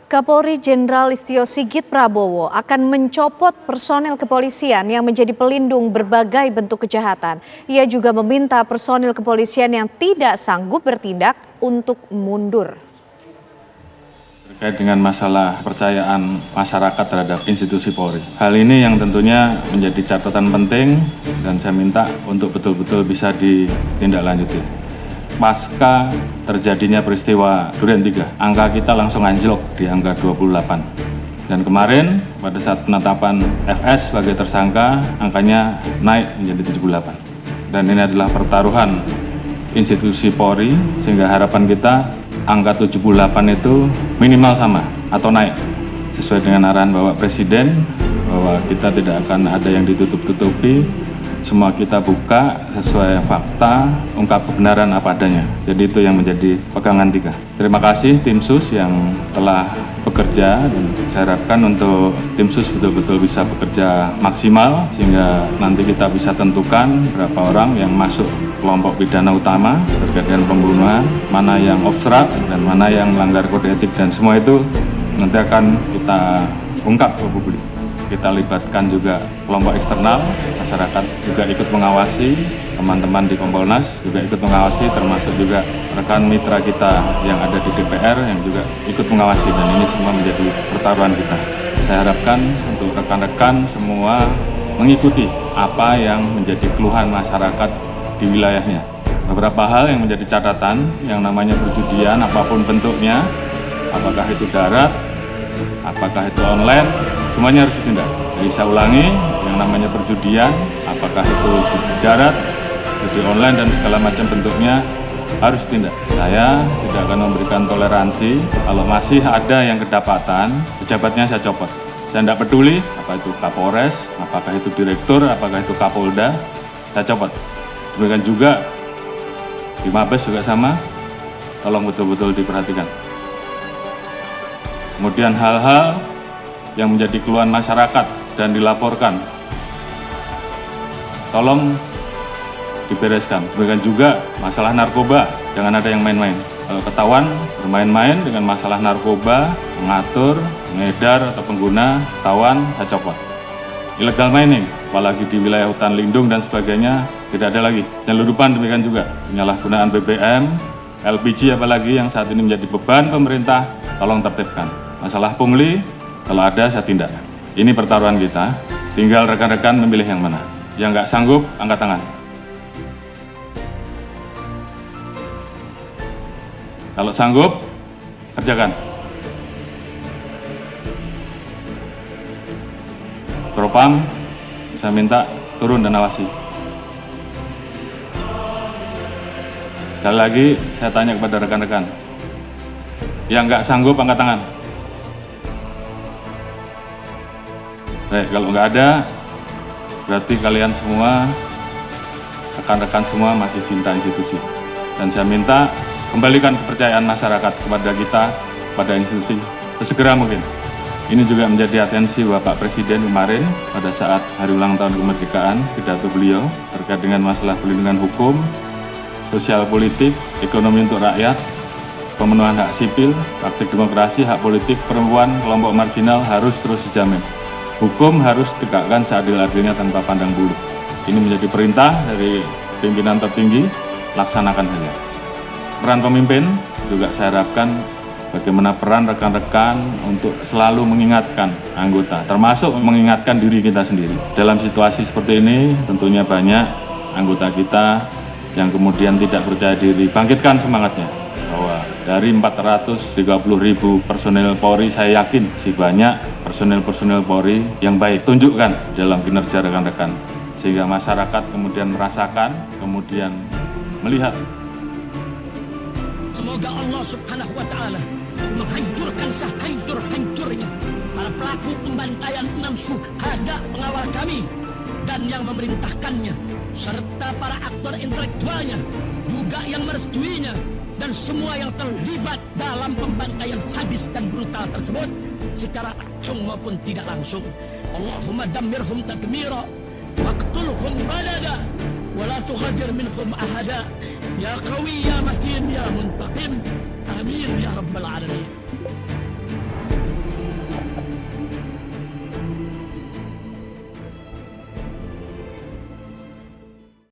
Kapolri Jenderal Listio Sigit Prabowo akan mencopot personel kepolisian yang menjadi pelindung berbagai bentuk kejahatan. Ia juga meminta personil kepolisian yang tidak sanggup bertindak untuk mundur. Terkait dengan masalah kepercayaan masyarakat terhadap institusi Polri. Hal ini yang tentunya menjadi catatan penting dan saya minta untuk betul-betul bisa ditindaklanjuti. Pasca terjadinya peristiwa Duren 3, angka kita langsung anjlok di angka 28. Dan kemarin pada saat penetapan FS sebagai tersangka, angkanya naik menjadi 78. Dan ini adalah pertaruhan institusi Polri, sehingga harapan kita angka 78 itu minimal sama atau naik. Sesuai dengan arahan Bapak Presiden, bahwa kita tidak akan ada yang ditutup-tutupi, semua kita buka sesuai fakta, ungkap kebenaran apa adanya. Jadi itu yang menjadi pegangan tiga. Terima kasih tim sus yang telah bekerja, dan saya harapkan untuk tim sus betul-betul bisa bekerja maksimal sehingga nanti kita bisa tentukan berapa orang yang masuk kelompok pidana utama terkait dengan pembunuhan, mana yang obstrak dan mana yang melanggar kode etik, dan semua itu nanti akan kita ungkap ke publik. Kita libatkan juga kelompok eksternal, masyarakat juga ikut mengawasi, teman-teman di Kompolnas juga ikut mengawasi, termasuk juga rekan mitra kita yang ada di DPR yang juga ikut mengawasi, dan ini semua menjadi pertaruhan kita. Saya harapkan untuk rekan-rekan semua mengikuti apa yang menjadi keluhan masyarakat di wilayahnya. Beberapa hal yang menjadi catatan, yang namanya perjudian apapun bentuknya, apakah itu darat, apakah itu online, semuanya harus ditindak. Jadi saya ulangi, yang namanya perjudian, apakah itu judi darat, judi online dan segala macam bentuknya harus ditindak. Saya tidak akan memberikan toleransi. Kalau masih ada yang kedapatan, pejabatnya saya copot. Saya tidak peduli apa itu Kapolres, apakah itu direktur, apakah itu Kapolda, saya copot. Demikian juga di Mabes juga sama, tolong betul-betul diperhatikan. Kemudian hal-hal yang menjadi keluhan masyarakat dan dilaporkan, tolong dibereskan. Demikian juga masalah narkoba, jangan ada yang main-main. Kalau ketahuan bermain-main dengan masalah narkoba, mengatur, mengedar atau pengguna, ketahuan, saya copot. Illegal mining, apalagi di wilayah hutan lindung dan sebagainya, tidak ada lagi. Penyeludupan demikian juga, penyalahgunaan BBM, LPG apalagi yang saat ini menjadi beban pemerintah, tolong tertibkan. Masalah pungli, kalau ada saya tindak. Ini pertaruhan kita, tinggal rekan-rekan memilih yang mana. Yang nggak sanggup, angkat tangan. Kalau sanggup, kerjakan. Propam, saya minta turun dan awasi. Sekali lagi, saya tanya kepada rekan-rekan. Yang nggak sanggup, angkat tangan. Baik, kalau nggak ada, berarti kalian semua, rekan-rekan semua masih cinta institusi. Dan saya minta kembalikan kepercayaan masyarakat kepada kita, pada institusi, sesegera mungkin. Ini juga menjadi atensi Bapak Presiden kemarin pada saat hari ulang tahun kemerdekaan, pidato beliau terkait dengan masalah perlindungan hukum, sosial politik, ekonomi untuk rakyat, pemenuhan hak sipil, praktik demokrasi, hak politik, perempuan, kelompok marginal harus terus dijamin. Hukum harus tegakkan seadil-adilnya tanpa pandang bulu. Ini menjadi perintah dari pimpinan tertinggi, laksanakan saja. Peran pemimpin juga saya harapkan bagaimana peran rekan-rekan untuk selalu mengingatkan anggota, termasuk mengingatkan diri kita sendiri. Dalam situasi seperti ini tentunya banyak anggota kita yang kemudian tidak percaya diri. Bangkitkan semangatnya, bahwa dari 430.000 personel Polri, saya yakin masih banyak personel-personel Polri yang baik. Tunjukkan dalam kinerja rekan-rekan, sehingga masyarakat kemudian merasakan, kemudian melihat. Semoga Allah Subhanahu wa Ta'ala menghancurkan sehancur-hancurnya para pelaku pembantaian 6 syuhada pengawal kami dan yang memerintahkannya, serta para aktor intelektualnya, juga yang merestuinya, dan semua yang terlibat dalam pembantaian sadis dan brutal tersebut secara langsung maupun tidak langsung. Allahumma dammirhum tadmira waqtulhum balada wa la tughadir minhum ahada ya qawi ya matin ya muntaqim amin ya rabbal alamin.